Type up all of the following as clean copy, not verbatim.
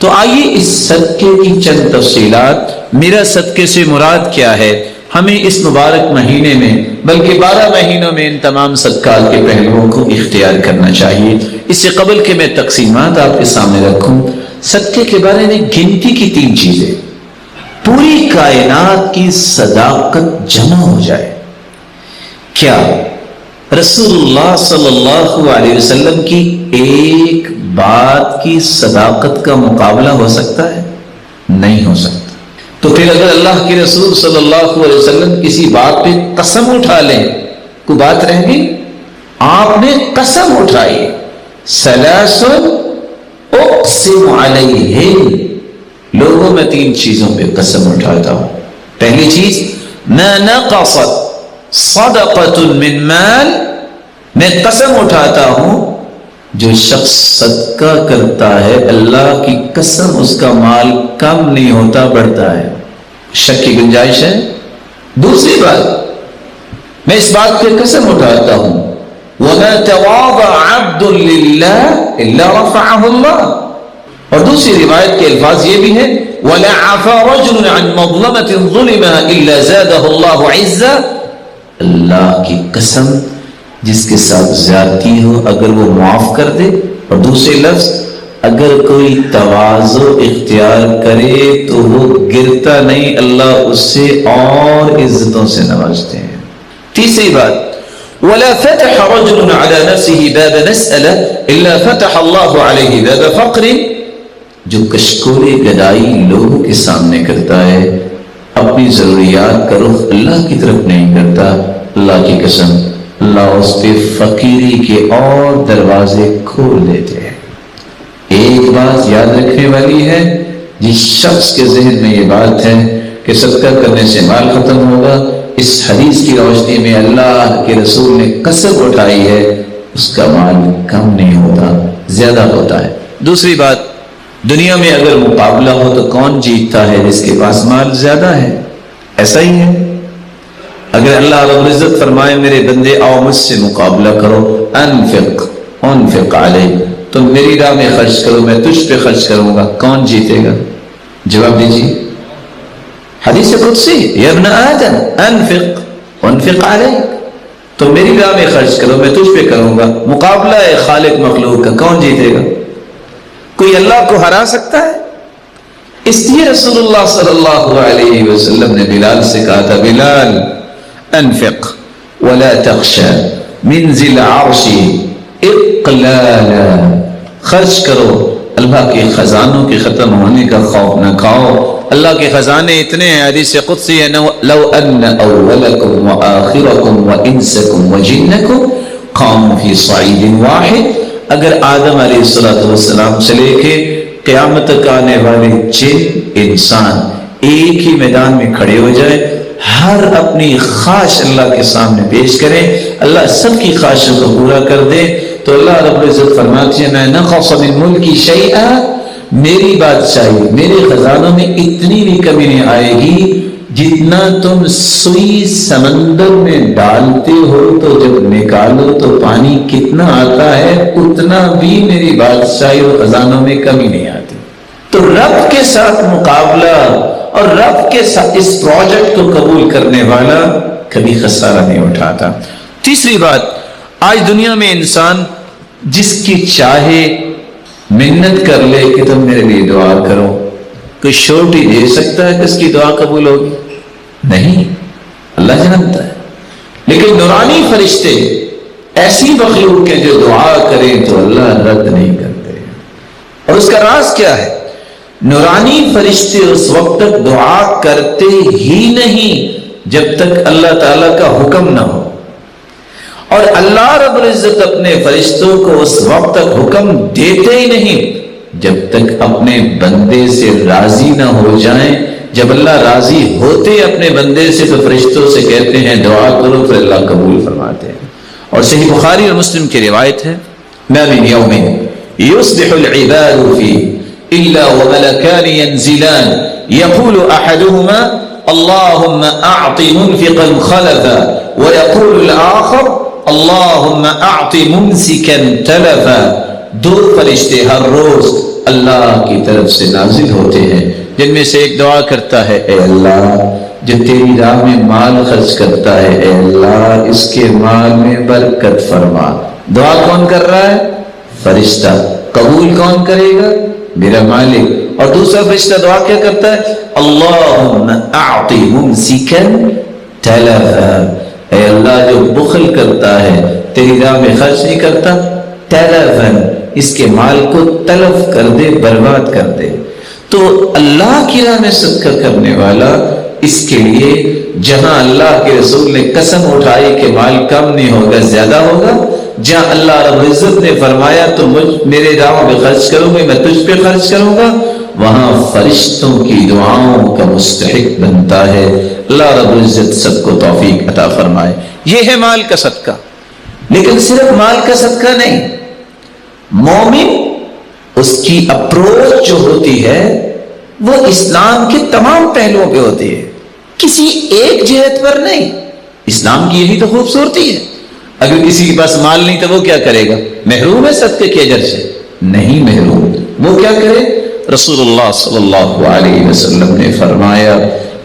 تو آئیے اس صدقے کی چند تفصیلات، میرا صدقے سے مراد کیا ہے، ہمیں اس مبارک مہینے میں بلکہ 12 مہینوں میں ان تمام صدقات کے پہلوؤں کو اختیار کرنا چاہیے۔ اس سے قبل کہ میں تقسیمات آپ کے سامنے رکھوں، صدقے کے بارے میں گنتی کی 3 چیزیں، پوری کائنات کی صداقت جمع ہو جائے۔ کیا رسول اللہ صلی اللہ علیہ وسلم کی ایک بات کی صداقت کا مقابلہ ہو سکتا ہے؟ نہیں ہو سکتا۔ تو پھر اگر اللہ کے رسول صلی اللہ علیہ وسلم کسی بات پہ قسم اٹھا لیں، کوئی بات رہ گئی؟ آپ نے قسم اٹھائی، ثلاث اقسم علیہم، لوگوں میں 3 چیزوں پہ قسم اٹھاتا ہوں۔ پہلی چیز، ما نقصت صدقۃ من مال، میں قسم اٹھاتا ہوں جو شخص صدقہ کرتا ہے اللہ کی قسم اس کا مال کم نہیں ہوتا، بڑھتا ہے، شک کی گنجائش ہے۔ دوسری بات، میں اس بات پہ قسم اٹھاتا ہوں وَمَا تَوَاضَعَ عَبْدٌ لِلَّهِ إِلَّا رَفَعَهُ اللَّهُ، اور دوسری روایت کے الفاظ یہ بھی ہیں وَلَا عَفَا رَجُلٌ عَنْ مَظْلَمَةٍ ظُلِمَهَا إِلَّا زَادَهُ اللَّهُ عِزًّا، اللہ کی قسم جس کے ساتھ زیادتی ہو اگر وہ معاف کر دے، اور دوسرے لفظ اگر کوئی تواضع اختیار کرے تو وہ گرتا نہیں، اللہ اس سے اور عزتوں سے نوازتے ہیں۔ تیسری بات، وَلَا فَتَحَ رَجُلٌ عَلَى نَفْسِهِ بَابَ مَسْأَلَةٍ إِلَّا فَتَحَ اللَّهُ عَلَيْهِ بَابَ فَقْرٍ، جو کشکول گدائی لوگوں کے سامنے کرتا ہے، اپنی ضروریات کا رخ اللہ کی طرف نہیں کرتا، اللہ کی قسم اللہ اس پہ فقیری کے اور دروازے کھول دیتے ہیں۔ ایک بات یاد رکھنے والی ہے، جس شخص کے ذہن میں یہ بات ہے کہ صدقہ کرنے سے مال ختم ہوگا، اس حدیث کی روشنی میں اللہ کے رسول نے قسم اٹھائی ہے اس کا مال کم نہیں ہوتا، زیادہ ہوتا ہے۔ دوسری بات، دنیا میں اگر مقابلہ ہو تو کون جیتتا ہے؟ جس کے پاس مال زیادہ ہے، ایسا ہی ہے۔ اگر اللہ رب العزت فرمائے میرے بندے آؤ مجھ سے مقابلہ کرو، انفق علیک، تم میری راہ میں خرچ کرو میں تجھ پہ خرچ کروں گا، کون جیتے گا؟ جواب دیجیے۔ حدیث قدسی، یا ابن آدم انفق علیک، تم میری راہ میں خرچ کرو میں تجھ پہ کروں گا۔ مقابلہ ہے خالق مخلوق کا، کون جیتے گا؟ کوئی اللہ کو ہرا سکتا ہے؟ اس لیے رسول اللہ صلی اللہ علیہ وسلم نے بلال سے کہا تھا، بلال انفق ولا تخشى من ذی العرش اقلالا، خرچ کرو اللہ کے خزانوں کے ختم ہونے کا خوف نہ کھاؤ، اللہ کے خزانے اتنے ہیں، حدیث قدسی ہے، لو ان اولکم وآخرکم وانسکم وجنکم قاموا فی صعید واحد، اگر آدم علیہ السلام سے لے کے قیامت تک آنے والے جن انسان ایک ہی میدان میں کھڑے ہو جائے، ہر اپنی خواہش اللہ کے سامنے پیش کریں، اللہ سب کی خواہشوں کو پورا کر دے، تو اللہ رب العزت فرماتے ہیں میں نقص من ملکی شیئا، میری بادشاہی میرے خزانوں میں اتنی بھی کمی نہیں آئے گی، جتنا تم سوئی سمندر میں ڈالتے ہو تو جب نکالو تو پانی کتنا آتا ہے، اتنا بھی میری بادشاہی اور خزانوں میں کمی نہیں آتی۔ تو رب کے ساتھ مقابلہ اور رب کے ساتھ اس پروجیکٹ کو قبول کرنے والا کبھی خسارہ نہیں اٹھاتا۔ تیسری بات، آج دنیا میں انسان جس کی چاہے منت کر لے کہ تم میرے لیے دعا کرو، کوئی شورٹی دے سکتا ہے کہ اس کی دعا قبول ہوگی؟ نہیں، اللہ جانتا ہے۔ لیکن نورانی فرشتے ایسی مخلوق ہیں جو دعا کریں تو اللہ رد نہیں کرتے، اور اس کا راز کیا ہے؟ نورانی فرشتے اس وقت تک دعا کرتے ہی نہیں جب تک اللہ تعالیٰ کا حکم نہ ہو، اور اللہ رب العزت اپنے فرشتوں کو اس وقت تک حکم دیتے ہی نہیں جب تک اپنے بندے سے راضی نہ ہو جائیں۔ جب اللہ راضی ہوتے اپنے بندے سے تو فرشتوں سے کہتے ہیں دعا کرو، پھر اللہ قبول فرماتے ہیں۔ اور صحیح بخاری اور مسلم کی روایت ہے، ما من یوم یصبح العباد فیہ إلا وملكان ينزلان يقول أحدهما اللهم أعط منفقا خلفا ويقول الآخر اللهم أعط ممسكا تلفا۔ دو فرشتے ہر روز اللہ کی طرف سے نازل ہوتے ہیں، جن میں سے ایک دعا کرتا ہے، اے اللہ جو تیری راہ میں مال خرچ کرتا ہے، اے اللہ اس کے مال میں برکت فرما۔ دعا کون کر رہا ہے؟ فرشتہ۔ قبول کون کرے گا؟ میرا مالک۔ اور دوسرا فرشتہ دعا کیا کرتا ہے؟ اللہم اعطی ممسکا تلفا، اے اللہ جو بخل کرتا ہے، تیری راہ میں خرچ نہیں کرتا، تلفا اس کے مال کو تلف کر دے، برباد کر دے۔ تو اللہ کی راہ میں صدقہ کرنے والا، اس کے لیے جہاں اللہ کے رسول نے قسم اٹھائی کہ مال کم نہیں ہوگا زیادہ ہوگا، جہاں اللہ رب العزت نے فرمایا تو میرے راہ میں خرچ کروں گے، میں تجھ پہ خرچ کروں گا، وہاں فرشتوں کی دعاؤں کا مستحق بنتا ہے۔ اللہ رب العزت سب کو توفیق عطا فرمائے۔ یہ ہے مال کا صدقہ۔ لیکن صرف مال کا صدقہ نہیں، مومن اس کی اپروچ جو ہوتی ہے وہ اسلام کے تمام پہلوؤں پہ ہوتی ہے، کسی ایک جہت پر نہیں۔ اسلام کی یہی تو خوبصورتی ہے۔ اگر کسی کے پاس مال نہیں تو وہ کیا کرے گا؟ محروم ہے صدقے کے اجر سے؟ نہیں محروم۔ وہ کیا کرے؟ رسول اللہ صلی اللہ علیہ وسلم نے فرمایا،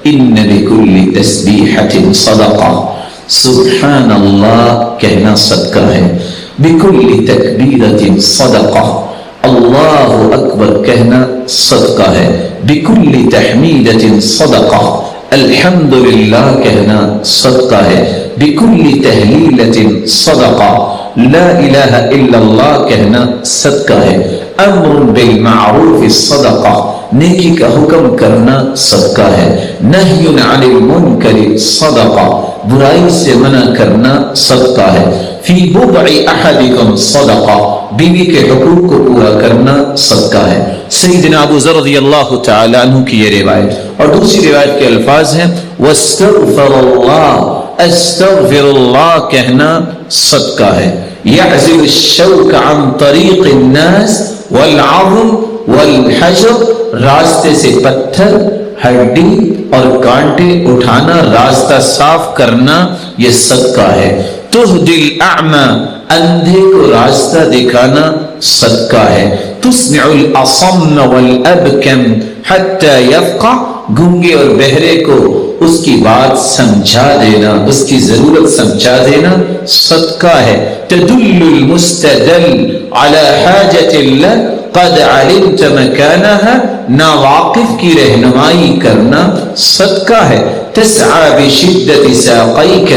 ان لکل تسبیحۃ صدقہ، سبحان اللہ کہنا صدقہ ہے، بکل تکبیرۃ صدقہ، اللہ اکبر کہنا صدقہ ہے، بکل تحمیدۃ صدقہ، الحمدللہ کہنا صدقہ ہے، بکل تہلیلۃ صدقہ، لا الہ الا اللہ کہنا صدقہ ہے، امر بالمعروف صدقہ، نیکی کا حکم کرنا صدقہ ہے، نہی عن المنکر صدقہ، برائی سے منع کرنا صدقہ ہے، فی بضع احدکم صدقہ، بیوی کے حقوق کو پورا کرنا صدقہ ہے۔ سیدنا ابو ذر رضی اللہ تعالی عنہ کی یہ روایت، اور دوسری روایت کے الفاظ ہیں، واستغفر اللہ، استغفر اللہ کہنا صدقہ ہے، یعزل الشوک عن طریق الناس والعظم والحجر، راستے سے پتھر، ہڈی اور کانٹے اٹھانا، راستہ صاف کرنا، یہ صدقہ ہے۔ تہدی الاعمى، اندھے کو راستہ دکھانا صدقہ ہے۔ تسمع الاصم والابکم حتی یفقہ، گونگے اور بہرے کو اس کی بات سمجھا دینا، اس کی ضرورت سمجھا دینا صدقہ ہے۔ تدل المستدل على حاجة الله قد علمت مكانها، ناواقف کی رہنمائی کرنا صدقہ ہے۔ تسعى بشدة ساقيك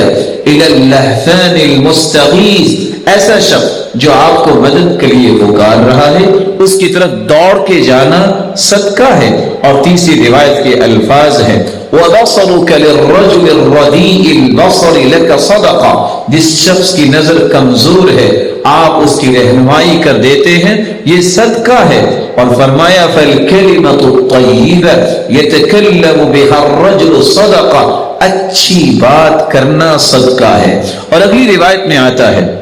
إلى اللهفان المستغيث، ایسا شخص جو آپ کو مدد کے لیے پکار رہا ہے اس کی طرف دوڑ کے جانا صدقہ ہے۔ اور تیسری روایت کے الفاظ ہیں، وَبَصَرُكَ لِلرَّجُلِ الرَّدِيءِ الْبَصَرِ لَكَ صَدَقَةٌ، جس شخص کی نظر کمزور ہے آپ اس کی رہنمائی کر دیتے ہیں، یہ صدقہ ہے۔ اور فرمایا فَالْكَلِمَةُ الطَّيِّبَةُ يَتَكَلَّمُ بِهَا الرَّجُلُ صَدَقَةٌ، اچھی بات کرنا صدقہ ہے۔ اور اگلی روایت میں آتا ہے،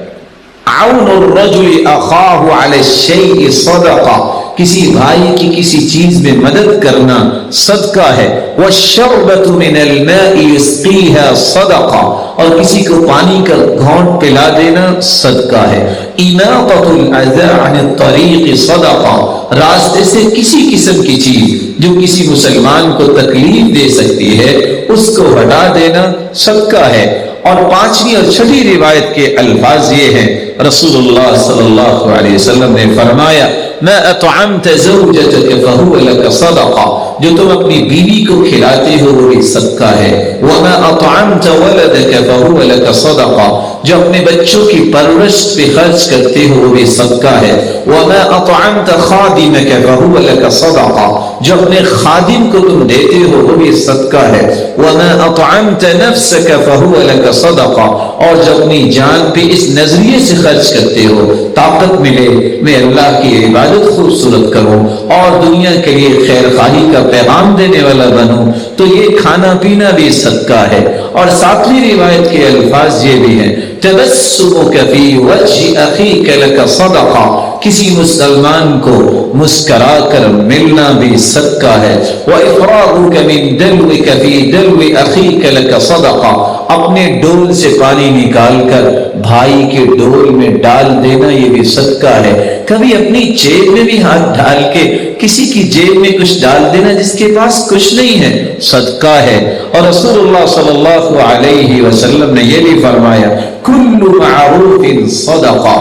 عون الرجل اخاہ علی الشیء صدقہ، کسی بھائی کی کسی چیز میں مدد کرنا صدقہ ہے۔ والشربۃ من الماء یسقیها صدقہ، اور کسی کو پانی کا گھونٹ پلا دینا صدقہ ہے۔ اماطۃ الاذى عن الطریق صدقہ، راستے سے کسی قسم کی چیز جو کسی مسلمان کو تکلیف دے سکتی ہے اس کو ہٹا دینا صدقہ ہے۔ اور پانچویں اور چھٹی روایت کے الفاظ یہ ہیں، رسول اللہ صلی اللہ علیہ وسلم نے فرمایا، ما اطعمت زوجتك فهو لك صدقہ، جو تم اپنی بیوی کو کھلاتے ہو وہ بھی صدقہ ہے۔ وما اطعمت ولدك فهو لك صدقہ، جو اپنے بچوں کی پرورش پہ خرچ کرتے ہو وہ بھی صدقہ ہے۔ وما اطعمت خادمك فهو لك صدقہ، جو اپنے خادم کو تم دیتے ہو وہ بھی صدقہ ہے۔ وما اطعمت نفسك فهو لك صدقہ، اور جو اپنی جان پہ اس نظریے سے خرچ کرتے ہو طاقت ملے میں اللہ کی عبادت خوبصورت کروں اور دنیا کے لیے خیر خواہی کا پیغام دینے والا بنوں، تو یہ کھانا پینا بھی صدقہ ہے۔ اور ساتویں روایت کے الفاظ یہ بھی ہیں، تبسمک فی وجہ اخیک لک صدقہ، کسی مسلمان کو مسکرا کر ملنا بھی صدقہ ہے۔ وَإِفْرَاغُكَ مِن دَلْوِكَ فِي دَلْوِ أَخِيكَ لَكَ صَدَقَةٌ، اپنے ڈول سے پانی نکال کر بھائی کے ڈول میں ڈال دینا یہ بھی صدقہ ہے۔ کبھی اپنی جیب میں بھی ہاتھ ڈال کے کسی کی جیب میں کچھ ڈال دینا جس کے پاس کچھ نہیں ہے، صدقہ ہے۔ اور رسول اللہ صلی اللہ علیہ وسلم نے یہ بھی فرمایا کل معروف صدقہ،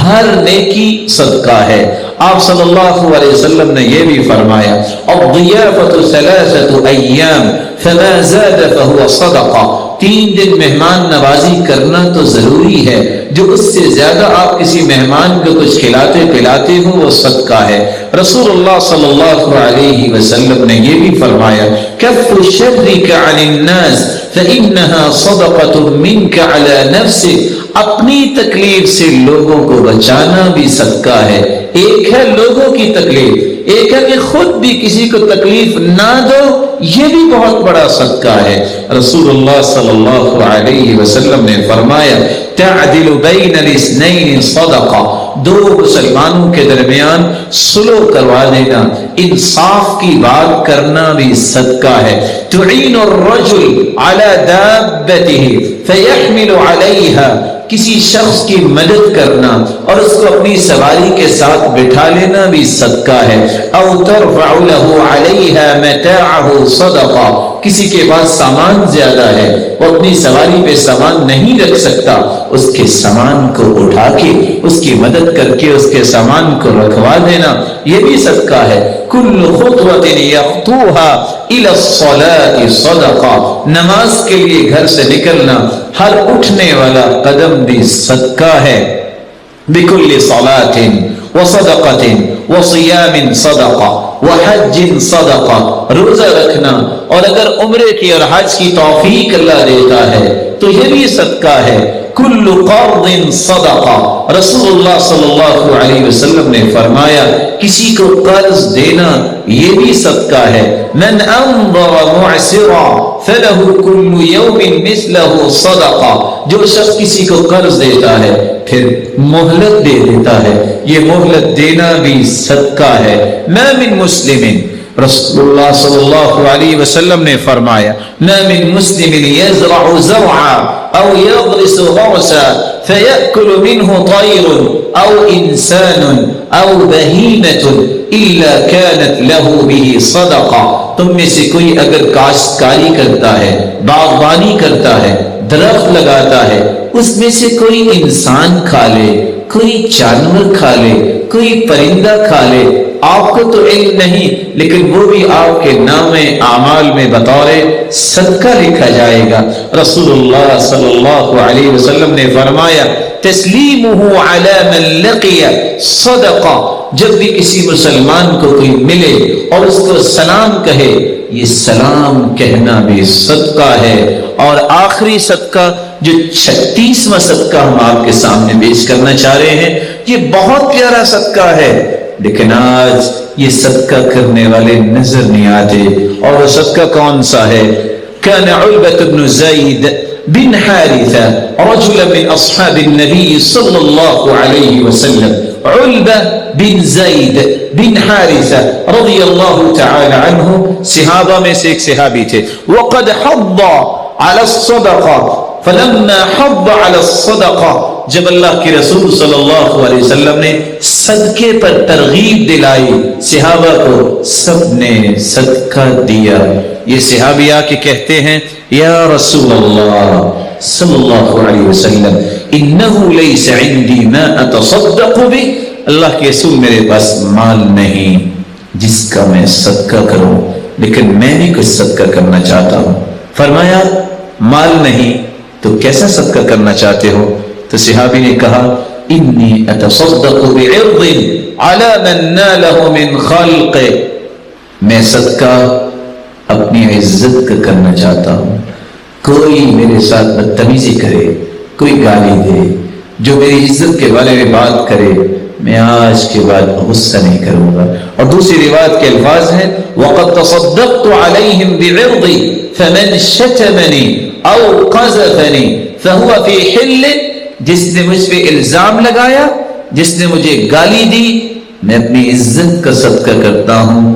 ہر نیکی صدقہ ہے۔ آپ صلی اللہ علیہ وسلم نے یہ بھی فرمایا الضیافۃ ثلاثۃ ایام فما زاد فهو صدقہ، 3 دن مہمان نوازی کرنا تو ضروری ہے، جو اس سے زیادہ آپ کسی مہمان کو کچھ کھلاتے پلاتے ہو وہ صدقہ ہے۔ رسول اللہ صلی اللہ علیہ وسلم نے یہ بھی فرمایا کف شرک عن الناس فإنها صدقۃ منک علی نفسک، اپنی تکلیف سے لوگوں کو بچانا بھی صدقہ ہے۔ ایک ہے لوگوں کی تکلیف، ایک ہے کہ خود بھی کسی کو تکلیف نہ دو، یہ بھی بہت بڑا صدقہ ہے۔ رسول اللہ صلی اللہ علیہ وسلم نے فرمایا تعدل بین الاثنین صدقہ، 2 مسلمانوں کے درمیان صلح کروا دینا، انصاف کی بات کرنا بھی صدقہ ہے۔ تعین الرجل علی دابته فیحمل علیہا، کسی شخص کی مدد کرنا اور اس کو اپنی سواری کے ساتھ بٹھا لینا بھی صدقہ ہے۔ او ترفع له علیہا متاعه صدقہ، کسی کے پاس سامان زیادہ ہے، وہ اپنی سواری پہ سامان نہیں رکھ سکتا، اس کے سامان کو اٹھا کے اس کی مدد کر کے اس کے سامان کو رکھوا دینا، یہ بھی صدقہ ہے۔ کل خطوۃ یخطوها الی الصلاۃ صدقہ، نماز کے لیے گھر سے نکلنا، ہر اٹھنے والا قدم بھی صدقہ ہے۔ بکل صلاۃ وصدقۃ وصیام صدقہ وحج صدقہ، روزہ رکھنا، اور اگر عمرے کی اور حج کی توفیق اللہ دیتا ہے تو یہ بھی صدقہ ہے۔ کل قرض صدقہ، رسول اللہ صلی اللہ علیہ وسلم نے فرمایا کسی کو قرض دینا یہ بھی صدقہ ہے۔ من انظر معسرا فله كل يوم مثله صدقہ، جو شخص کسی کو قرض دیتا ہے پھر مہلت دے دیتا ہے، یہ مہلت دینا بھی صدقہ ہے۔ ما من مسلم، رسول اللہ صلی اللہ علیہ وسلم نے فرمایا ما من مسلم يزرع زرعا او يغرس غرسا فيأكل منه طير او انسان او بهيمة الا كانت له به صدقہ، تم میں سے کوئی اگر کاشتکاری کرتا ہے، باغبانی کرتا ہے، درخت لگاتا ہے، اس میں سے کوئی انسان کھا لے، کوئی جانور کھا لے، کوئی پرندہ کھا لے، آپ کو تو علم نہیں لیکن وہ بھی آپ کے نام اعمال میں بطور صدقہ لکھا جائے گا۔ رسول اللہ صلی اللہ علیہ وسلم نے فرمایا تسلیمہ علی من لقی صدقہ، جب بھی کسی مسلمان کو کوئی ملے اور اس کو سلام کہے، یہ سلام کہنا بھی صدقہ ہے۔ اور آخری صدقہ جو 36واں صدقہ ہم آپ کے سامنے پیش کرنا چاہ رہے ہیں، یہ بہت پیارا صدقہ ہے لیکن آج یہ صدقہ کرنے والے نظر نہیں آتے۔ اور وہ صدقہ کون سا ہے؟ کان علبۃ بن زید بن حارثہ رجلا من اصحاب النبی صلی اللہ علیہ وسلم، علبہ بن زید بن حارثہ رضی اللہ تعالی عنہ صحابہ میں سے ایک صحابی تھے۔ وقد حض على الصدقہ، فلما حض على الصدقہ، جب اللہ کے رسول صلی اللہ علیہ وسلم نے صدقے پر ترغیب دلائی صحابہ کو، سب نے صدقہ دیا۔ یہ صحابی آ کے کہتے ہیں یا رسول اللہ صلی اللہ علیہ وسلم انہ لیس عندی ما اتصدق بہ، اللہ کے رسول میرے پاس مال نہیں جس کا میں صدقہ کروں، لیکن میں بھی کچھ صدقہ کرنا چاہتا ہوں۔ فرمایا مال نہیں تو کیسا صدقہ کرنا چاہتے ہو؟ تو صحابی نے کہا انی اتصدق بعرض علی من نالہ من خلق، میں صدقہ اپنی عزت کا کرنا چاہتا ہوں۔ کوئی میرے ساتھ بدتمیزی کرے، کوئی گالی دے، جو میری عزت کے بارے میں بات کرے، میں آج کے بعد غصہ نہیں کروں گا۔ اور دوسری روایت کے الفاظ ہیں وَقَدْ تَصَدَّقْتُ عَلَيْهِمْ بِعِرْضِ فَمَنْ شَتَمَنِي أَوْ قَذَفَنِي فَهُوَ فِي حِلٍّ، جس نے مجھ پہ الزام لگایا، جس نے مجھے گالی دی، میں اپنی عزت کا صدقہ کرتا ہوں،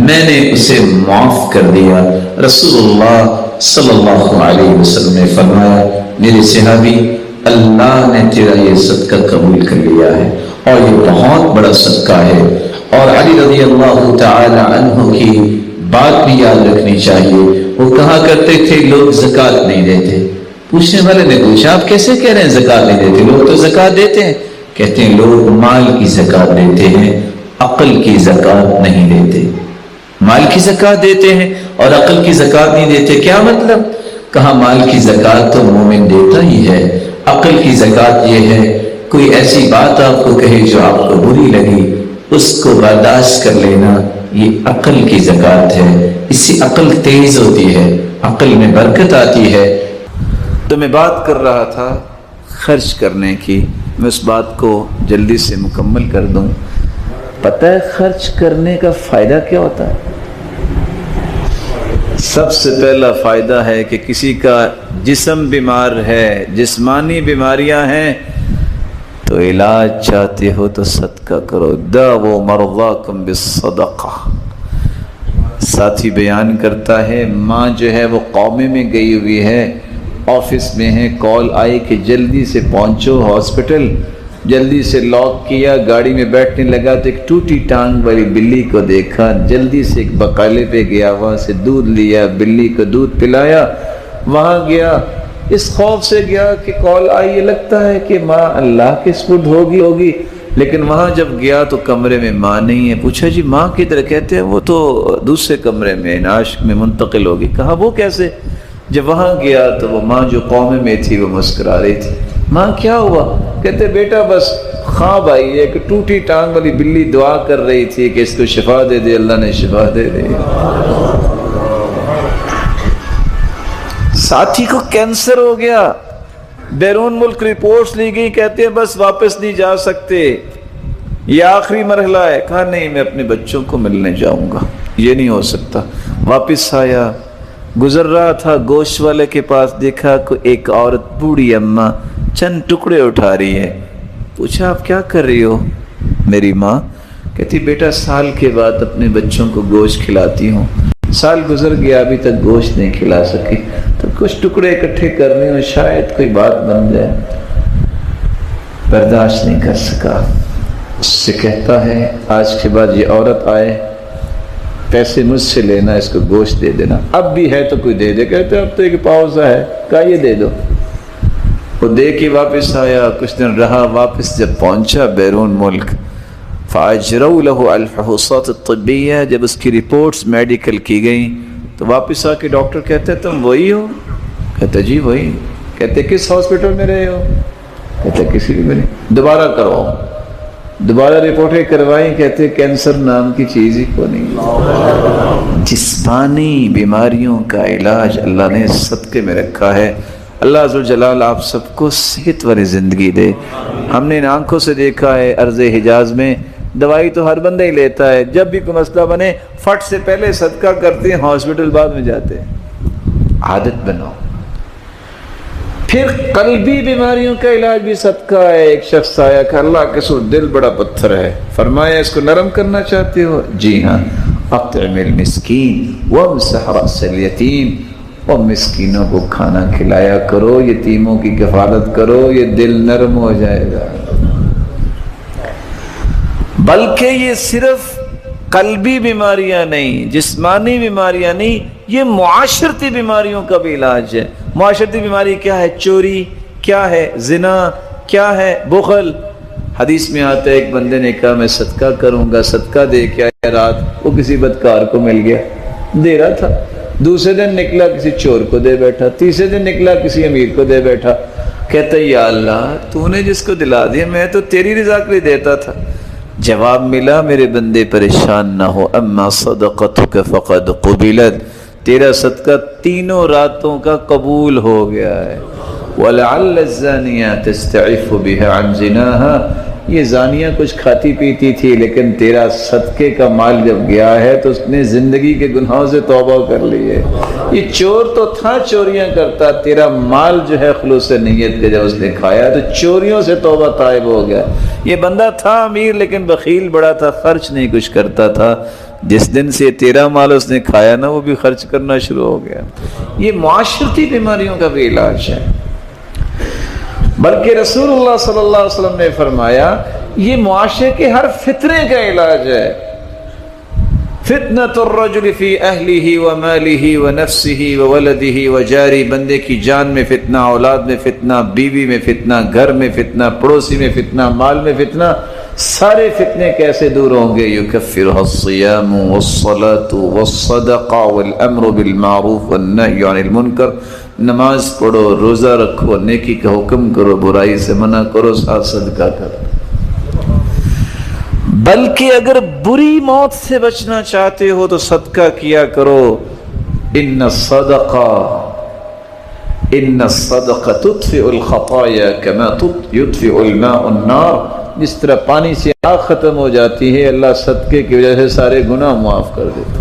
میں نے اسے معاف کر دیا۔ رسول اللہ صلی اللہ علیہ وسلم نے فرمایا میرے صحابی اللہ نے تیرا یہ صدقہ قبول کر لیا ہے۔ اور یہ بہت بڑا صدقہ ہے۔ اور علی رضی اللہ تعالی عنہ کی بات بھی یاد رکھنی چاہیے، وہ کہا کرتے تھے لوگ زکوٰۃ نہیں دیتے۔ پوچھنے والے نے پوچھا آپ کیسے کہہ رہے ہیں زکوٰۃ نہیں دیتے؟ لوگ تو زکوٰۃ دیتے ہیں۔ کہتے ہیں لوگ مال کی زکوٰۃ دیتے ہیں، عقل کی زکوٰۃ نہیں دیتے۔ مال کی زکوٰۃ دیتے ہیں اور عقل کی زکوٰۃ نہیں دیتے، کیا مطلب؟ کہا مال کی زکوٰۃ تو مومن دیتا ہی ہے، عقل کی زکوٰۃ یہ ہے کوئی ایسی بات آپ کو کہے جو آپ کو بری لگی، اس کو برداشت کر لینا، یہ عقل کی زکوٰۃ ہے۔ اس سے عقل تیز ہوتی ہے، عقل میں برکت آتی ہے۔ تو میں بات کر رہا تھا خرچ کرنے کی، میں اس بات کو جلدی سے مکمل کر دوں۔ پتہ ہے خرچ کرنے کا فائدہ کیا ہوتا ہے؟ سب سے پہلا فائدہ ہے کہ کسی کا جسم بیمار ہے، جسمانی بیماریاں ہیں، تو علاج چاہتے ہو تو صدقہ کرو، داؤ مرضاکم بالصدقہ۔ ساتھی بیان کرتا ہے ماں جو ہے وہ قومے میں گئی ہوئی ہے، آفس میں ہے، کال آئی کہ جلدی سے پہنچو ہاسپٹل، جلدی سے لاک کیا، گاڑی میں بیٹھنے لگا تو ایک ٹوٹی ٹانگ والی بلی کو دیکھا، جلدی سے ایک بقالے پہ گیا، وہاں سے دودھ لیا، بلی کو دودھ پلایا، وہاں گیا، اس خوف سے گیا کہ کال آئی، یہ لگتا ہے کہ ماں اللہ کے سپرد ہوگی، لیکن وہاں جب گیا تو کمرے میں ماں نہیں ہے۔ پوچھا جی ماں کدھر؟ کہتے ہیں وہ تو دوسرے کمرے میں نعش میں منتقل ہوگی۔ کہا وہ کیسے؟ جب وہاں گیا تو وہ ماں جو قومے میں تھی وہ مسکرا رہی تھی۔ ماں کیا ہوا؟ کہتے بیٹا بس خواب آئی ہے کہ ٹوٹی ٹانگ والی بلی دعا کر رہی تھی کہ اس کو شفا دے دے، اللہ نے شفا دے دی۔ ساتھی کو کینسر ہو گیا، بیرون ملک رپورٹس لی گئی، کہتے ہیں بس واپس نہیں جا سکتے، یہ آخری مرحلہ ہے۔ کہا نہیں میں اپنے بچوں کو ملنے جاؤں گا، یہ نہیں ہو سکتا۔ واپس آیا، گزر رہا تھا گوشت والے کے پاس، دیکھا کہ ایک عورت بوڑھی اماں چند ٹکڑے اٹھا رہی ہے۔ پوچھا آپ کیا کر رہی ہو؟ میری ماں کہتی بیٹا سال کے بعد اپنے بچوں کو گوشت کھلاتی ہوں، سال گزر گیا ابھی تک گوشت نہیں کھلا سکی، تو کچھ ٹکڑے اکٹھے کرنے ہوں شاید کوئی بات بن جائے۔ برداشت نہیں کر سکا، اس سے کہتا ہے آج کے بعد یہ عورت آئے پیسے مجھ سے لینا، اس کو گوشت دے دینا، اب بھی ہے تو کوئی دے دے۔ کہتے اب تو ایک پاؤ سا ہے، کہا یہ دے دو۔ وہ دے کے واپس آیا، کچھ دن رہا، واپس جب پہنچا بیرون ملک، فَأَجْرَوْا لَهُ الْفَحُوصَاتِ الطِّبِّيَّةِ، جب اس کی رپورٹس میڈیکل کی گئیں تو واپس آ کے ڈاکٹر کہتے تم وہی ہو؟ کہتے جی وہی۔ کہتے کس ہاسپٹل میں رہے ہو؟ کہتے کسی بھی نہیں۔ دوبارہ کرواؤ، دوبارہ رپورٹیں کروائیں، کہتے کینسر نام کی چیز ہی کو نہیں۔ جسمانی بیماریوں کا علاج اللہ نے صدقے میں رکھا ہے۔ اللہ عز و جلال آپ سب کو صحت والی زندگی دے۔ ہم نے ان آنکھوں سے دیکھا ہے ارض حجاز میں دوائی تو ہر بندہ ہی لیتا ہے، جب بھی کوئی مسئلہ بنے فٹ سے پہلے صدقہ کرتے ہیں، ہاسپٹل بعد میں جاتے ہیں۔ عادت بناؤ۔ پھر قلبی بیماریوں کا علاج بھی صدقہ ہے۔ ایک شخص آیا کہ اللہ کے سو دل بڑا پتھر ہے، فرمایا اس کو نرم کرنا چاہتے ہو؟ جی ہاں، اطعم المسکین وامسح رأس الیتیم، اور مسکینوں کو کھانا کھلایا کرو، یتیموں کی کفالت کرو، یہ دل نرم ہو جائے گا۔ بلکہ یہ صرف قلبی بیماریاں نہیں، جسمانی بیماریاں نہیں، یہ معاشرتی بیماریوں کا بھی علاج ہے۔ معاشرتی بیماری کیا ہے؟ چوری کیا ہے؟ زنا کیا ہے؟ بخل۔ حدیث میں آتا ہے ایک بندے نے کہا میں صدقہ کروں گا، صدقہ دے کے آیا، رات وہ کسی بدکار کو مل گیا، دے رہا تھا، دوسرے دن نکلا کسی چور کو دے بیٹھا، تیسرے دن نکلا کسی امیر کو دے بیٹھا۔ کہتا یا اللہ تو نے جس کو دلا دیا، میں تو تیری رضا کے لیے دیتا تھا۔ جواب ملا میرے بندے پریشان نہ ہو، اما صدقتک فقد قبلت، تیرا صدقہ تینوں راتوں کا قبول ہو گیا ہے۔ وَلَعَلَّ الزَّانِيَةَ تَسْتَعِفُ بِهَا عَنْ زِنَاهَا، یہ زانیہ کچھ کھاتی پیتی تھی لیکن تیرا صدقے کا مال جب گیا ہے تو اس نے زندگی کے گناہوں سے توبہ کر لی ہے۔ یہ چور تو تھا چوریاں کرتا، تیرا مال جو ہے خلوص نیت کے جب اس نے کھایا تو چوریوں سے توبہ طائب ہو گیا۔ یہ بندہ تھا امیر لیکن بخیل بڑا تھا، خرچ نہیں کچھ کرتا تھا، جس دن سے تیرا مال اس نے کھایا نا وہ بھی خرچ کرنا شروع ہو گیا۔ یہ معاشرتی بیماریوں کا بھی علاج ہے۔ بلکہ رسول اللہ صلی اللہ علیہ وسلم نے فرمایا یہ معاشرے کے ہر فتنے کا علاج ہے۔ فتنۃ الرجل فی اہلہ ومالہ ونفسہ وولدہ وجارہ، بندے کی جان میں فتنہ، اولاد میں فتنہ، بیوی میں فتنہ، گھر میں فتنہ، پڑوسی میں فتنہ، مال میں فتنہ، سارے فتنے کیسے دور ہوں گے؟ یکفرھا الصیام والصلاۃ والصدقہ والامر بالمعروف والنہی عن المنکر، نماز پڑھو، روزہ رکھو، نیکی کا حکم کرو، برائی سے منع کرو، ساتھ صدقہ کرو۔ بلکہ اگر بری موت سے بچنا چاہتے ہو تو صدقہ کیا کرو۔ ان الصدقہ تطفئ الخطایا کما یطفئ الماء النار، جس طرح پانی سے آگ ختم ہو جاتی ہے، اللہ صدقے کی وجہ سے سارے گناہ معاف کر دیتا۔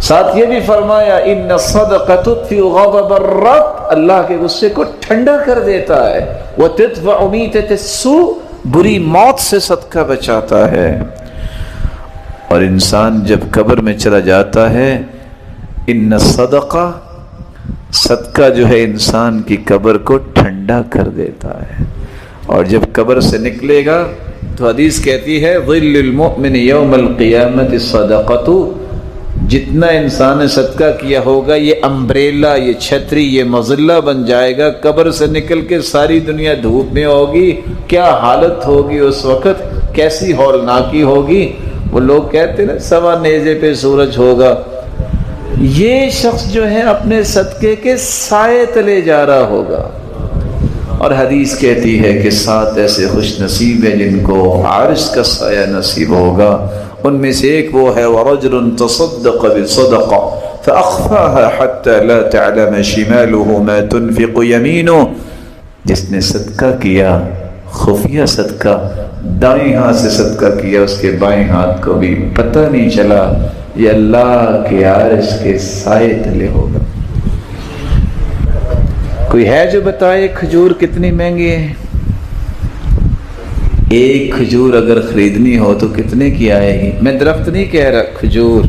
ساتھ یہ بھی فرمایا ان الصدقہ تطفئ غضب الرب، اللہ کے غصے کو ٹھنڈا کر دیتا ہے، وتدفع میتۃ السوء، بری موت سے صدقہ بچاتا ہے۔ اور انسان جب قبر میں چلا جاتا ہے، ان الصدقہ، صدقہ جو ہے انسان کی قبر کو ٹھنڈا کر دیتا ہے، اور جب قبر سے نکلے گا تو حدیث کہتی ہے ظل المؤمن یوم القیامت صدقۃ، جتنا انسان نے صدقہ کیا ہوگا یہ امبریلا، یہ چھتری، یہ مظلہ بن جائے گا۔ قبر سے نکل کے ساری دنیا دھوپ میں ہوگی، کیا حالت ہوگی اس وقت، کیسی ہولناکی ہوگی۔ وہ لوگ کہتے ہیں نا سوا نیزے پہ سورج ہوگا، یہ شخص جو ہے اپنے صدقے کے سائے تلے جا رہا ہوگا۔ اور حدیث کہتی ہے کہ 7 ایسے خوش نصیب ہیں جن کو عرش کا سایہ نصیب ہوگا، ان میں سے ایک وہ ہے وَرَجُلٌ تَصَدَّقَ بِصَدَقَةٍ فَأَخْفَاهَا حَتَّى لَا تَعْلَمَ شِمَالُهُ مَا تُنْفِقُ يَمِينُهُ، جس نے صدقہ کیا، خفیہ صدقہ، دائیں ہاتھ سے صدقہ کیا، اس کے بائیں ہاتھ کو بھی پتہ نہیں چلا، یہ اللہ کے عرش کے سائے تلے ہوگا۔ کوئی ہے جو بتائے کھجور کتنی مہنگی ہے؟ ایک کھجور اگر خریدنی ہو تو کتنے کی آئے گی؟ میں درخت نہیں کہہ رہا، کھجور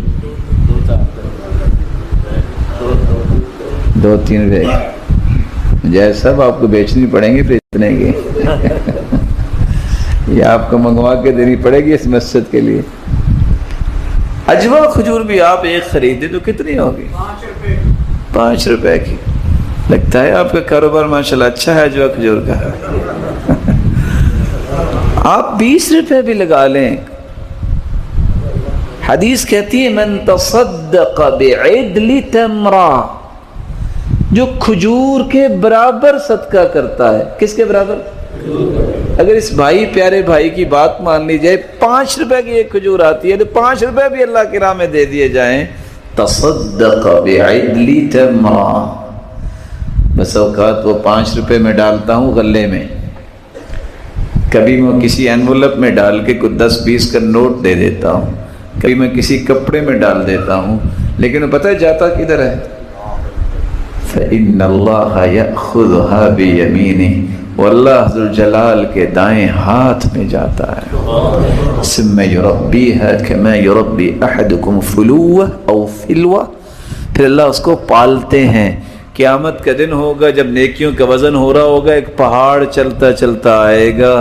2-3 روپے جائے سب آپ کو بیچنی پڑیں گی، پھر اتنے کی یہ آپ کو منگوا کے دینی پڑے گی اس مسجد کے لیے۔ اجوا کھجور بھی آپ ایک خریدے تو کتنی ہوگی؟ 5 روپے کی۔ لگتا ہے آپ کا کاروبار ماشاءاللہ اچھا ہے اجوا کھجور کا۔ آپ 20 روپے بھی لگا لیں۔ حدیث کہتی ہے من تصدق بعدل تمرہ، جو کھجور کے برابر صدقہ کرتا ہے۔ کس کے برابر؟ اگر اس بھائی پیارے بھائی کی بات مان لی جائے، 5 روپے کی ایک کھجور آتی ہے تو 5 روپے بھی اللہ کی راہ میں دے دیے جائیں۔ تصدق بعدل تمرہ، بس اوقات وہ 5 روپے میں ڈالتا ہوں غلے میں، کبھی میں کسی انویلپ میں ڈال کے کوئی 10-20 کا نوٹ دے دیتا ہوں، کبھی میں کسی کپڑے میں ڈال دیتا ہوں، لیکن پتہ ہے جاتا کدھر ہے؟ فَإِنَّ اللَّهَ يَأْخُذُهَا بِيَمِينِهِ، واللہ ذوالجلال کے دائیں ہاتھ میں جاتا ہے۔ ثُمَّ يُرَبِّيهَا كَمَا يُرَبِّي أَحَدُكُمْ فُلُوَّةً أَوْ فِلْوَةً، پھر اللہ اس کو پالتے ہیں۔ قیامت کا دن ہوگا جب نیکیوں کا وزن ہو رہا ہوگا، ایک پہاڑ چلتا چلتا آئے گا،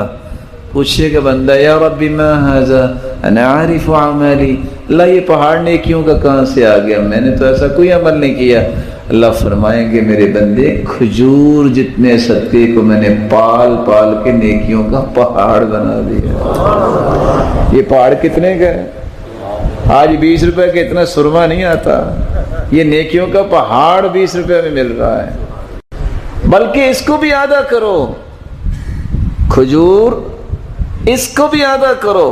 پوچھے گا بندہ یا ربی ما ھذا انا عارف اعمالی، اللہ یہ پہاڑ نیکیوں کا کہاں سے آ گیا، میں نے تو ایسا کوئی عمل نہیں کیا۔ اللہ فرمائیں گے میرے بندے کھجور جتنے صدقے کو میں نے پال پال کے نیکیوں کا پہاڑ بنا دیا۔ یہ پہاڑ کتنے کا ہے؟ آج 20 روپے کا اتنا سرما نہیں آتا، یہ نیکیوں کا پہاڑ 20 روپے میں مل رہا ہے۔ بلکہ اس کو بھی ادا کرو، کھجور اس کو بھی ادا کرو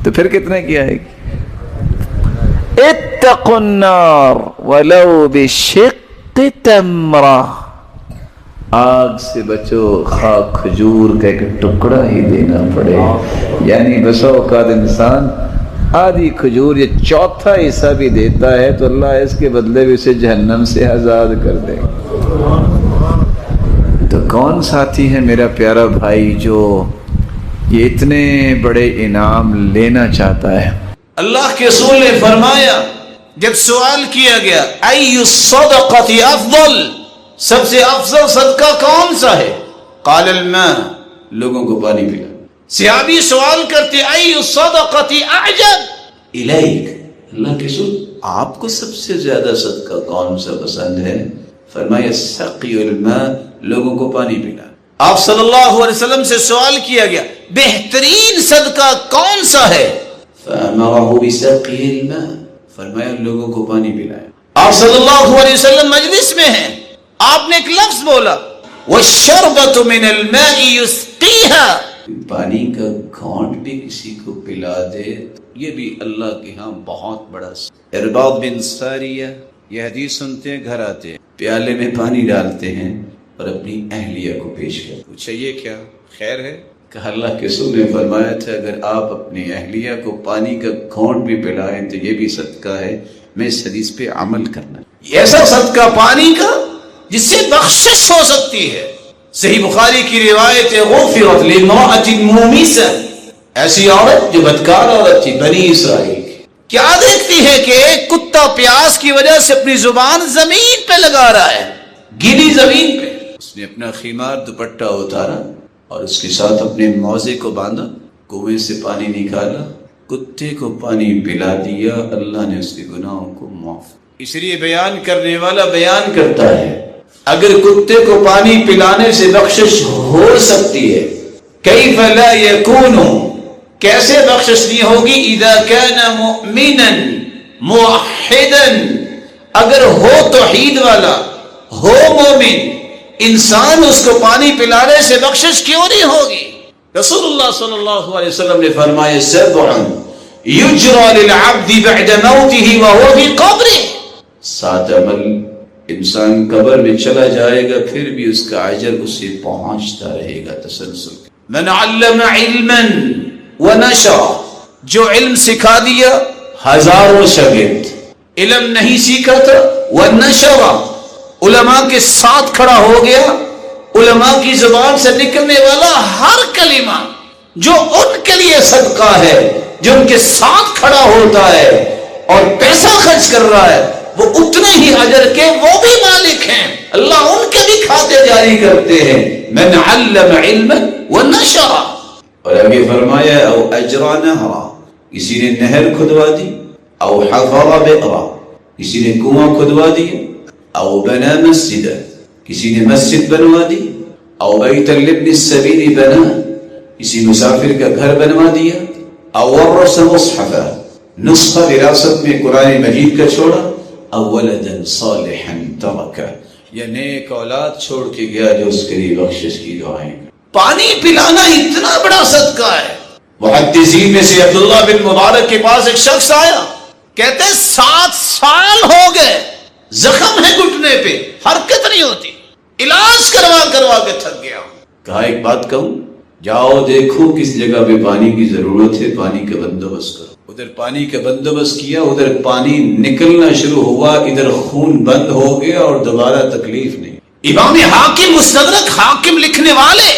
تو پھر کتنے کی آئے گی؟ اتقوا النار ولو بشق تمرہ، آگ سے بچو خواہ کھجور کا ایک ٹکڑا ہی دینا پڑے۔ یعنی بسا اوقات انسان آدھی کھجور یا چوتھا حصہ بھی دیتا ہے تو اللہ اس کے بدلے بھی اسے جہنم سے آزاد کر دے۔ تو کون ساتھی ہے میرا پیارا بھائی جو یہ اتنے بڑے انعام لینا چاہتا ہے؟ اللہ کے رسول نے فرمایا جب سوال کیا گیا ای الصدقۃ افضل، سب سے افضل صدقہ کون سا ہے؟ قال الماء، لوگوں کو پانی پلا۔ صحابی سوال کرتے ای الصدقۃ اعجب الیک، اللہ کے رسول آپ کو سب سے زیادہ صدقہ کون سا پسند ہے؟ فرمایا سقی الماء، لوگوں کو پانی پلا۔ آپ صلی اللہ علیہ وسلم سے سوال کیا گیا بہترین صدقہ کون سا ہے؟ فامرہ بسقی الماء، فرمایا لوگوں کو پانی پلایا۔ آپ صلی اللہ علیہ وسلم مجلس میں ہیں، آپ نے ایک لفظ بولا والشربۃ من الماء یسقیها، پانی کا گھونٹ بھی کسی کو پلا دے یہ بھی اللہ کے ہاں بہت بڑا۔ ارباض بن ساریہ یہ حدیث سنتے ہیں، گھر آتے ہیں، پیالے میں پانی ڈالتے ہیں اور اپنی اہلیہ کو پیش کرتے، پوچھا یہ کیا خیر ہے؟ کہ اللہ کے رسول نے فرمایا تھا اگر آپ اپنی اہلیہ کو پانی کا گھونٹ بھی پلائیں تو یہ بھی صدقہ ہے، میں اس حدیث پہ عمل کرنا۔ ایسا صدقہ پانی کا جس سے بخشش ہو سکتی ہے۔ صحیح بخاری کی روایت ہے غفرت لامرأۃ مومسہ، ایسی عورت جو بدکار عورت تھی بنی اسرائیل کی، کیا دیکھتی ہے کہ ایک کتا پیاس کی وجہ سے اپنی زبان زمین پہ لگا رہا ہے، گیلی زمین پہ، اس نے اپنا خیمار دوپٹہ اتارا اور اس کے ساتھ اپنے موزے کو باندھا، کنویں سے پانی نکالا، کتے کو پانی پلا دیا، اللہ نے اس کے گناہوں کو معاف۔ اس لیے بیان کرنے والا بیان کرتا ہے اگر کتے کو پانی پلانے سے بخشش ہو سکتی ہے کیف لا یکون، کیسے بخشش نہیں ہوگی؟ اذا کان مؤمنا موحدا، اگر ہو توحید والا، ہو مومن انسان، اس کو پانی پلانے سے بخشش کیوں نہیں ہوگی؟ رسول اللہ صلی اللہ علیہ وسلم نے فرمایا سبع یجرى للعبد بعد موته وهو في قبره، 7 عمل انسان قبر میں چلا جائے گا پھر بھی اس کا اجر اسے پہنچتا رہے گا تسلسل۔ من علم علما ونشر، جو علم سکھا دیا، ہزاروں شاگرد، علم نہیں سیکھا تھا، ونشر، علماء کے ساتھ کھڑا ہو گیا، علماء کی زبان سے نکلنے والا ہر کلمہ جو ان کے لیے صدقہ ہے، جو ان کے ساتھ کھڑا ہوتا ہے اور پیسہ خرچ کر رہا ہے، وہ اتنے ہی اجر کے وہ بھی مالک ہیں، اللہ ان کے بھی کھاتے جاری کرتے ہیں۔ من علم علما ونشر، اور آگے فرمایا او اجرا نہرا، کسی نے نہر کھدوا دی، او حفر بئرا، کسی نے کنواں کھدوا دیا، او بنا مسجدا، کسی نے مسجد بنوا دی، او بیت لابن السبیل بنا، کسی مسافر کا گھر بنوا دیا، او ورث مصحفا، نسخہ وراثت میں قرآن مجید کا چھوڑا، او ولدا صالحا ترکا، یا نیک اولاد چھوڑ کے گیا جو اس کے لیے بخشش کی دعائیں۔ پانی پلانا اتنا بڑا صدقہ ہے۔ محدثین میں سے عبداللہ بن مبارک کے پاس ایک شخص آیا، کہتے 7 سال ہو گئے، زخم ہے گھٹنے پہ، حرکت نہیں ہوتی، علاج کروا کے تھک گیا۔ کہا ایک بات کہوں، جاؤ دیکھو کس جگہ پہ پانی کی ضرورت ہے، پانی کا بندوبست کرو۔ ادھر پانی کا بندوبست کیا، ادھر پانی نکلنا شروع ہوا، ادھر خون بند ہو گیا اور دوبارہ تکلیف نہیں۔ امام حاکم مستدرک حاکم لکھنے والے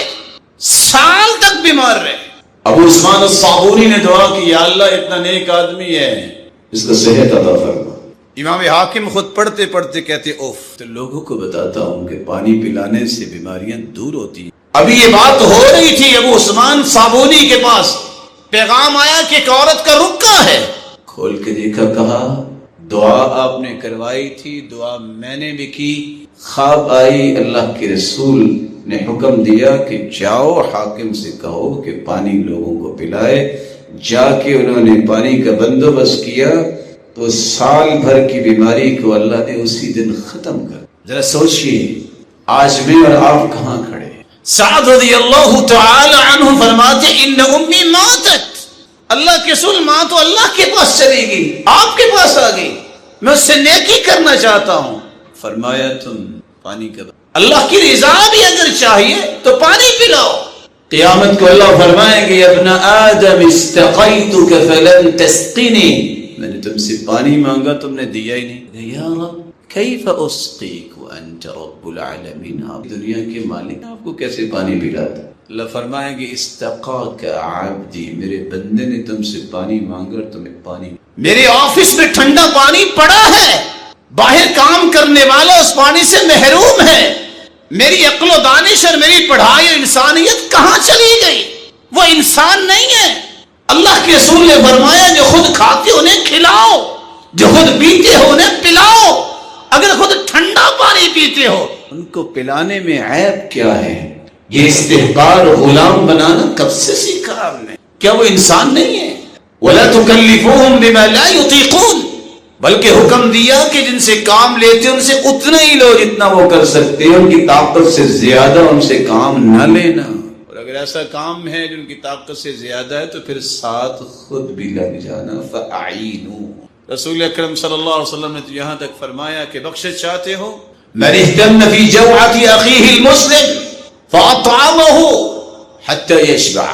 سال تک بیمار رہے۔ ابو عثمان الصابونی نے دعا کی یا اللہ اتنا نیک آدمی ہے، اس کو صحت عطا فرما۔ امام حاکم خود پڑھتے پڑھتے کہتے اوف، تو لوگوں کو بتاتا ہوں کہ پانی پلانے سے بیماریاں دور ہوتی ہیں۔ ابھی یہ بات ہو رہی تھی، ابو عثمان صابونی کے پاس پیغام آیا کہ ایک عورت کا رکا ہے، کھول کے دیکھا، کہا دعا آپ نے کروائی تھی، دعا میں نے بھی کی، خواب آئی، اللہ کے رسول نے حکم دیا کہ جاؤ حاکم سے کہو کہ پانی لوگوں کو پلائے۔ جا کے انہوں نے پانی کا بندوبست کیا تو سال بھر کی بیماری کو اللہ نے اسی دن ختم کر۔ ذرا سوچئے آج میں اور آپ کہاں کھڑے۔ سعد رضی اللہ تعالی عنہ فرماتے ان امی ماتت، اللہ کے رسول ماں تو اللہ کے پاس چلی گئی، آپ کے پاس آ گئی، میں اس سے نیکی کرنا چاہتا ہوں۔ فرمایا تم پانی کا اللہ کی رضا بھی اگر چاہیے تو پانی پلاؤ۔ قیامت کو اللہ فرمائیں گے ابن آدم استقیتک فلن تسقنی، میں نے تم سے پانی مانگا تم نے دیا ہی نہیں۔ یا رب کیف اسقیک وانت رب العالمین، آپ دنیا کے مالک، آپ کو کیسے پانی پلاتا؟ اللہ فرمائیں گے استقاک عبدی، میرے بندے نے تم سے پانی مانگا اور تمہیں پانی۔ میرے آفس میں ٹھنڈا پانی پڑا ہے، باہر کام کرنے والا اس پانی سے محروم ہے. میری عقل و دانش اور میری پڑھائی اور انسانیت کہاں چلی گئی؟ وہ انسان نہیں ہے. اللہ کے رسول نے فرمایا جو خود کھاتے ہو انہیں کھلاؤ، جو خود پیتے ہو انہیں پلاؤ. اگر خود ٹھنڈا پانی پیتے ہو ان کو پلانے میں عیب کیا ہے؟ یہ استحقار غلام بنانا کب سے سیکھا ہم نے؟ کیا وہ انسان نہیں ہے؟ وَلَا تُكَلِّفُوهُمْ بِمَا لَا يُطِيقُونَ، بلکہ حکم دیا کہ جن سے کام لیتے ان سے اتنا ہی لو جتنا وہ کر سکتے ہیں، ان کی طاقت سے زیادہ ان سے کام نہ لینا. اور اگر ایسا کام ہے جن کی طاقت سے زیادہ ہے تو پھر ساتھ خود بھی لگ جانا. فَأَعِينُوا، رسول اکرم صلی اللہ علیہ وسلم نے تو یہاں تک فرمایا کہ بخشش چاہتے ہو، مَنِ اهْتَمَّ فِي جَوْعَةِ أَخِيهِ الْمُسْلِمِ فَأَطْعَمَهُ حَتَّى يَشْبَعَ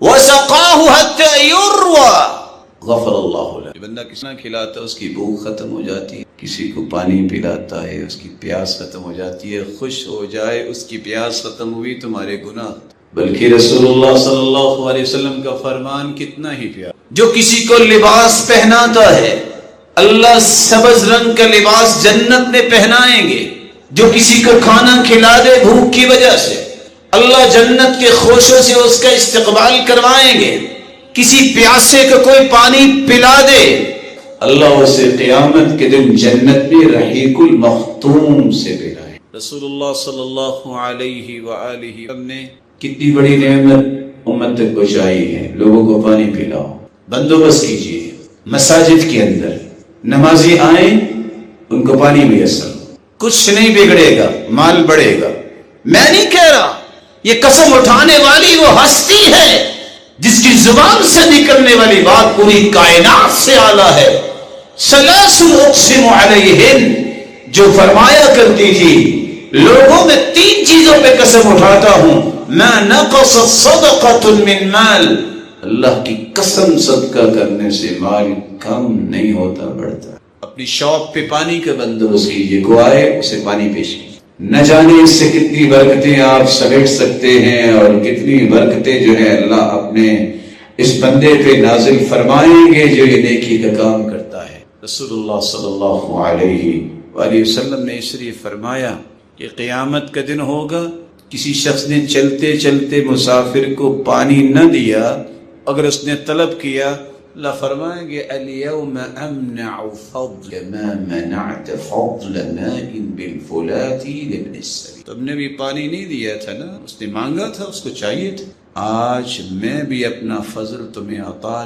وَسَقَاهُ حَتَّى يُرْوَى غفر اللہ لہ. بندہ کسی نہ کھلاتا اس کی بھوک ختم ہو جاتی ہے، کسی کو پانی پلاتا ہے اس کی پیاس ختم ہو جاتی ہے. خوش ہو جائے اس کی پیاس ختم ہوئی تمہارے گناہ. بلکہ رسول اللہ صلی اللہ علیہ وسلم کا فرمان کتنا ہی پیارا. جو کسی کو لباس پہناتا ہے اللہ سبز رنگ کا لباس جنت میں پہنائیں گے. جو کسی کو کھانا کھلا دے بھوک کی وجہ سے اللہ جنت کے خوشوں سے اس کا استقبال کروائیں گے. کسی پیاسے کو کوئی پانی پلا دے اللہ اسے قیامت کے دن جنت میں رحیق المختوم سے پلائے. رسول اللہ صلی اللہ علیہ وآلہ وسلم نے کتنی بڑی نعمت امت تک پہنچائی ہے. لوگوں کو پانی پلاؤ، بندوبست کیجیے مساجد کے اندر نمازی آئیں ان کو پانی میسر ہو. کچھ نہیں بگڑے گا، مال بڑھے گا. میں نہیں کہہ رہا، یہ قسم اٹھانے والی وہ ہستی ہے جس کی زبان سے نکلنے والی بات پوری کائنات سے اعلیٰ ہے. ثلاث اقسم علیہن، جو فرمایا کرتی تھی لوگوں میں 3 چیزوں پہ قسم اٹھاتا ہوں، ما نقصت صدقۃ من مال، اللہ کی قسم صدقہ کرنے سے مال کم نہیں ہوتا بڑھتا. اپنی شاپ پہ پانی کا بندوبست کیجیے، کو آئے اسے پانی پیش کیجیے. نہ جانے اس سے کتنی برکتیں آپ سمیٹ سکتے ہیں اور کتنی برکتیں جو ہے اللہ اپنے اس بندے پہ نازل فرمائیں گے جو یہ نیکی کا کام کرتا ہے. رسول اللہ صلی اللہ علیہ وآلہ وسلم نے اس لیے فرمایا کہ قیامت کا دن ہوگا، کسی شخص نے چلتے چلتے مسافر کو پانی نہ دیا، اگر اس نے طلب کیا اللہ فرمائیں گے اليوم امنع فضل ما منعت فضل ماء بالفلات لابن السبيل. تم نے بھی پانی نہیں دیا تھا نا، اس نے مانگا تھا، اس کو چاہیے تھا، آج میں بھی اپنا فضل تمہیں عطا